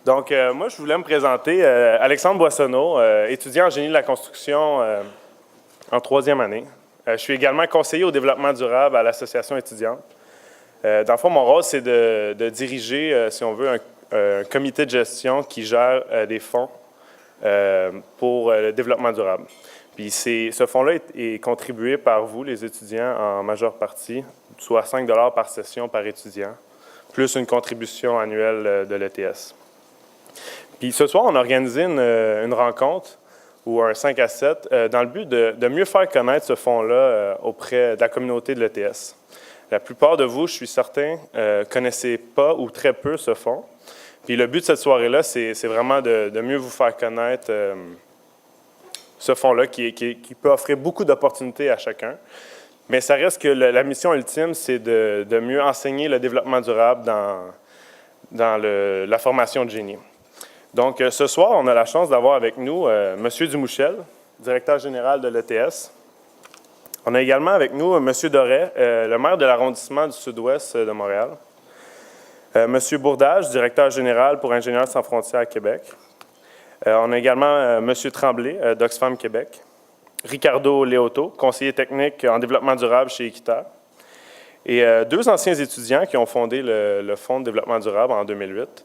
Donc, moi, je voulais me présenter. Alexandre Boissonneau, étudiant en génie de la construction en troisième année. Je suis également conseiller au développement durable à l'association étudiante. Dans le fond, mon rôle, c'est de diriger, si on veut, un comité de gestion qui gère des fonds pour le développement durable. Puis ce fonds-là est contribué par vous, les étudiants, en majeure partie, soit 5 $ par session par étudiant, plus une contribution annuelle de l'ETS. Puis ce soir, on a organisé une rencontre ou un 5 à 7 dans le but de mieux faire connaître ce fonds-là auprès de la communauté de l'ETS. La plupart de vous, je suis certain, ne connaissez pas ou très peu ce fonds. Puis le but de cette soirée-là, c'est vraiment de mieux vous faire connaître ce fonds-là qui peut offrir beaucoup d'opportunités à chacun. Mais ça reste que la mission ultime, c'est de mieux enseigner le développement durable dans la formation de génie. Donc, ce soir, on a la chance d'avoir avec nous M. Dumouchel, directeur général de l'ETS. On a également avec nous M. Doré, le maire de l'arrondissement du Sud-Ouest de Montréal. M. Bourdage, directeur général pour Ingénieurs sans frontières à Québec. On a également M. Tremblay, d'Oxfam Québec. Ricardo Leoto, conseiller technique en développement durable chez Équiterre. Et deux anciens étudiants qui ont fondé le Fonds de développement durable en 2008.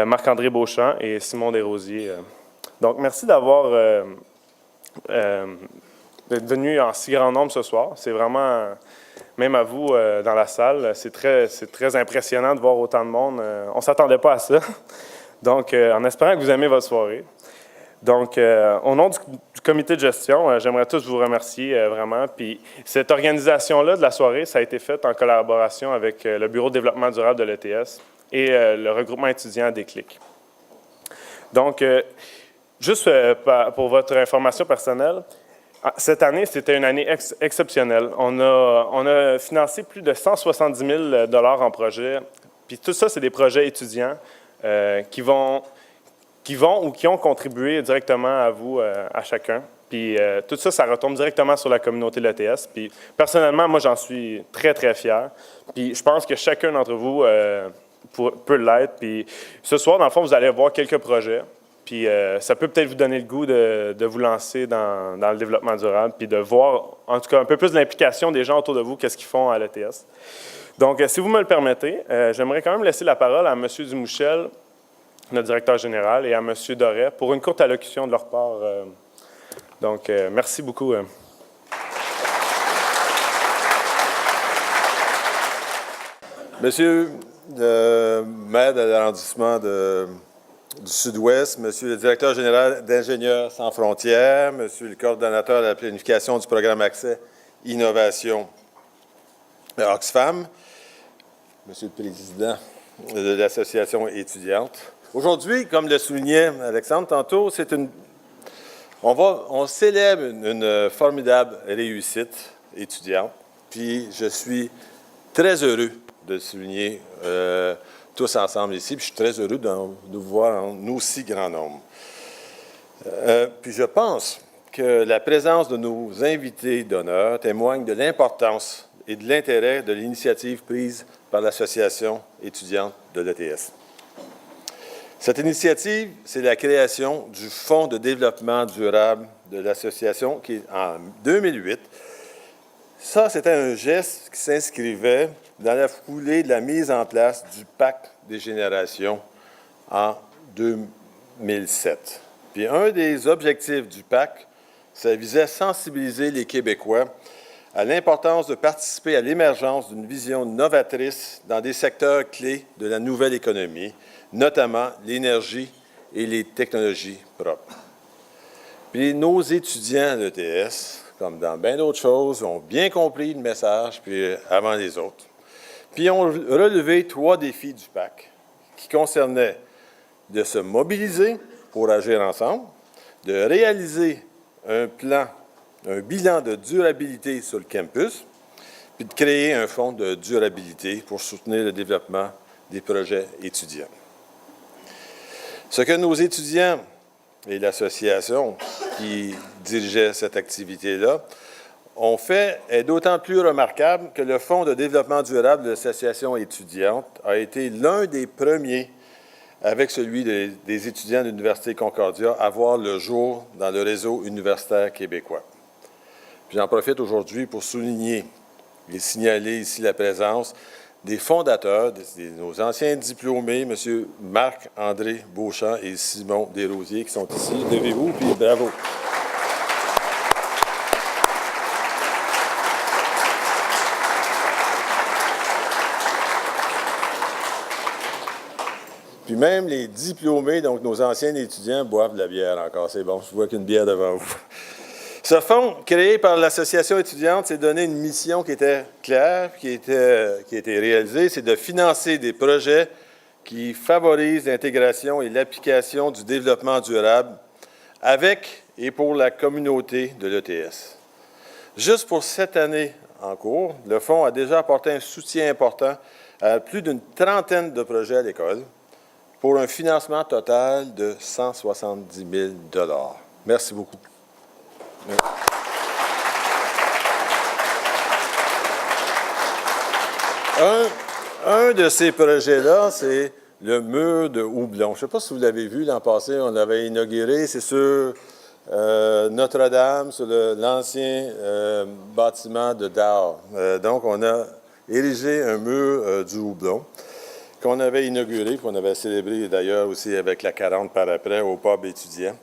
Marc-André Beauchamp et Simon Desrosiers. Donc, merci d'être venu en si grand nombre ce soir. C'est vraiment, même à vous dans la salle, c'est très impressionnant de voir autant de monde. On ne s'attendait pas à ça. Donc, en espérant que vous aimez votre soirée. Donc, au nom du comité de gestion, j'aimerais tous vous remercier vraiment. Puis, cette organisation-là de la soirée, ça a été faite en collaboration avec le Bureau de développement durable de l'ETS et le regroupement étudiant Déclic. Donc, juste pour votre information personnelle, cette année, c'était une année exceptionnelle. On a financé plus de 170 000 $ en projets. Puis tout ça, c'est des projets étudiants qui vont ou qui ont contribué directement à vous, à chacun. Puis tout ça, ça retombe directement sur la communauté de l'ETS. Puis personnellement, moi, j'en suis très, très fier. Puis je pense que chacun d'entre vous peut l'être. Puis ce soir, dans le fond, vous allez voir quelques projets. Puis ça peut peut-être vous donner le goût de vous lancer dans le développement durable, puis de voir, en tout cas, un peu plus l'implication des gens autour de vous, qu'est-ce qu'ils font à l'ETS. Donc, si vous me le permettez, j'aimerais quand même laisser la parole à M. Dumouchel, notre directeur général, et à M. Doré pour une courte allocution de leur part. Donc, merci beaucoup. Monsieur le maire de l'arrondissement du Sud-Ouest, Monsieur le directeur général d'Ingénieurs sans frontières, Monsieur le coordonnateur de la planification du programme Accès Innovation Oxfam, Monsieur le président de l'association étudiante. Aujourd'hui, comme le soulignait Alexandre tantôt, on célèbre une formidable réussite étudiante. Puis je suis très heureux de le souligner tous ensemble ici. Puis je suis très heureux de vous voir en aussi grand nombre. Puis je pense que la présence de nos invités d'honneur témoigne de l'importance et de l'intérêt de l'initiative prise par l'Association étudiante de l'ETS. Cette initiative, c'est la création du Fonds de développement durable de l'Association qui, en 2008, ça, c'était un geste qui s'inscrivait dans la foulée de la mise en place du Pacte des générations en 2007. Puis un des objectifs du Pacte, ça visait à sensibiliser les Québécois à l'importance de participer à l'émergence d'une vision novatrice dans des secteurs clés de la nouvelle économie, notamment l'énergie et les technologies propres. Puis nos étudiants à l'ETS, comme dans bien d'autres choses, ont bien compris le message puis avant les autres. Puis ont relevé 3 défis du PAC qui concernaient de se mobiliser pour agir ensemble, de réaliser un bilan de durabilité sur le campus, puis de créer un fonds de durabilité pour soutenir le développement des projets étudiants. Ce que nos étudiants et l'association qui dirigeait cette activité-là ont fait est d'autant plus remarquable que le Fonds de développement durable de l'association étudiante a été l'un des premiers avec celui des étudiants de l'Université Concordia, à voir le jour dans le réseau universitaire québécois. Puis j'en profite aujourd'hui pour souligner et signaler ici la présence des fondateurs, de nos anciens diplômés, M. Marc-André Beauchamp et Simon Desrosiers, qui sont ici. Levez-vous, puis bravo. Puis même les diplômés, donc nos anciens étudiants, boivent de la bière encore. C'est bon, je vois qu'une bière devant vous. Ce fonds, créé par l'association étudiante, s'est donné une mission qui était claire, qui a été réalisée, c'est de financer des projets qui favorisent l'intégration et l'application du développement durable avec et pour la communauté de l'ETS. Juste pour cette année en cours, le fonds a déjà apporté un soutien important à plus d'une trentaine de projets à l'école pour un financement total de 170 000 $. Merci beaucoup. Un de ces projets-là, c'est le mur de houblon. Je ne sais pas si vous l'avez vu l'an passé, on l'avait inauguré, c'est sur Notre-Dame, sur l'ancien bâtiment de Dow. Donc, on a érigé un mur du houblon qu'on avait inauguré, qu'on avait célébré d'ailleurs aussi avec la 40 par après au pub étudiant.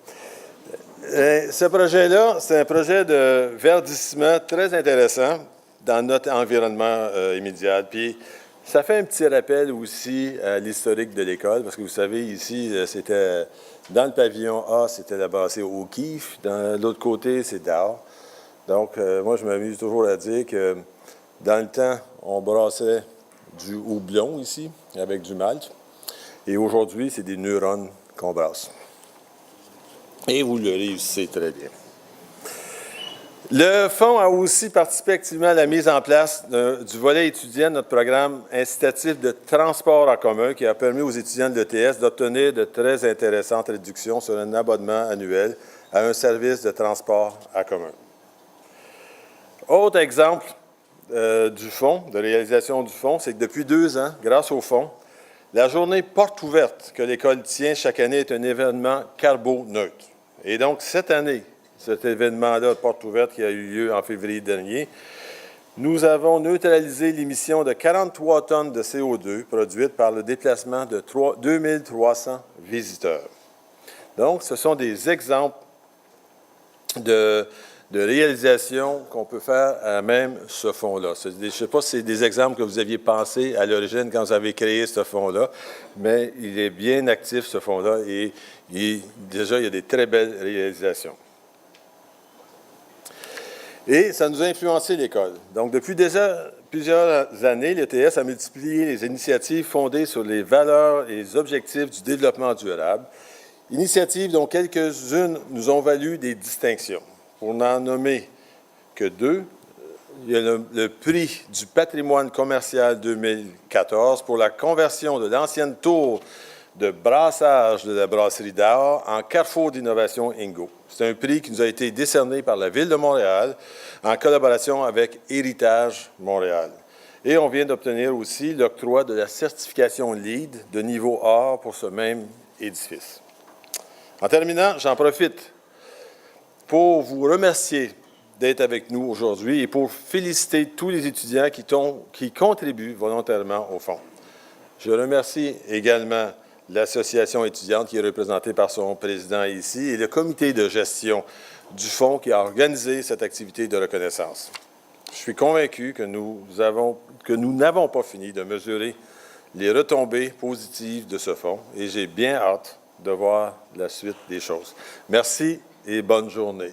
Ce projet-là, c'est un projet de verdissement très intéressant dans notre environnement immédiat. Puis, ça fait un petit rappel aussi à l'historique de l'école, parce que vous savez, ici, c'était dans le pavillon A, c'était là-bas, c'est O'Keeffe. Dans l'autre côté, c'est Dow. Donc, moi, je m'amuse toujours à dire que dans le temps, on brassait du houblon ici, avec du malt. Et aujourd'hui, c'est des neurones qu'on brasse. Et vous le réussissez très bien. Le Fonds a aussi participé activement à la mise en place du volet étudiant de notre programme incitatif de transport en commun qui a permis aux étudiants de l'ETS d'obtenir de très intéressantes réductions sur un abonnement annuel à un service de transport en commun. Autre exemple du Fonds, de réalisation du Fonds, c'est que depuis 2 ans, grâce au Fonds, la journée porte ouverte que l'école tient chaque année est un événement carboneutre. Et donc, cette année, cet événement-là de porte ouverte qui a eu lieu en février dernier, nous avons neutralisé l'émission de 43 tonnes de CO2 produites par le déplacement de 2300 visiteurs. Donc, ce sont des exemples de réalisation qu'on peut faire à même ce fonds-là. Je ne sais pas si c'est des exemples que vous aviez pensé à l'origine quand vous avez créé ce fonds-là, mais il est bien actif, ce fonds-là, et déjà, il y a des très belles réalisations. Et ça nous a influencé l'école. Donc, depuis déjà plusieurs années, l'ETS a multiplié les initiatives fondées sur les valeurs et les objectifs du développement durable, initiatives dont quelques-unes nous ont valu des distinctions. Pour n'en nommer que 2, il y a le prix du patrimoine commercial 2014 pour la conversion de l'ancienne tour de brassage de la brasserie d'art en carrefour d'innovation Ingo. C'est un prix qui nous a été décerné par la Ville de Montréal en collaboration avec Héritage Montréal. Et on vient d'obtenir aussi l'octroi de la certification LEED de niveau A pour ce même édifice. En terminant, j'en profite pour vous remercier d'être avec nous aujourd'hui et pour féliciter tous les étudiants qui contribuent volontairement au Fonds. Je remercie également l'association étudiante qui est représentée par son président ici et le comité de gestion du Fonds qui a organisé cette activité de reconnaissance. Je suis convaincu que nous n'avons pas fini de mesurer les retombées positives de ce Fonds et j'ai bien hâte de voir la suite des choses. Merci et bonne journée.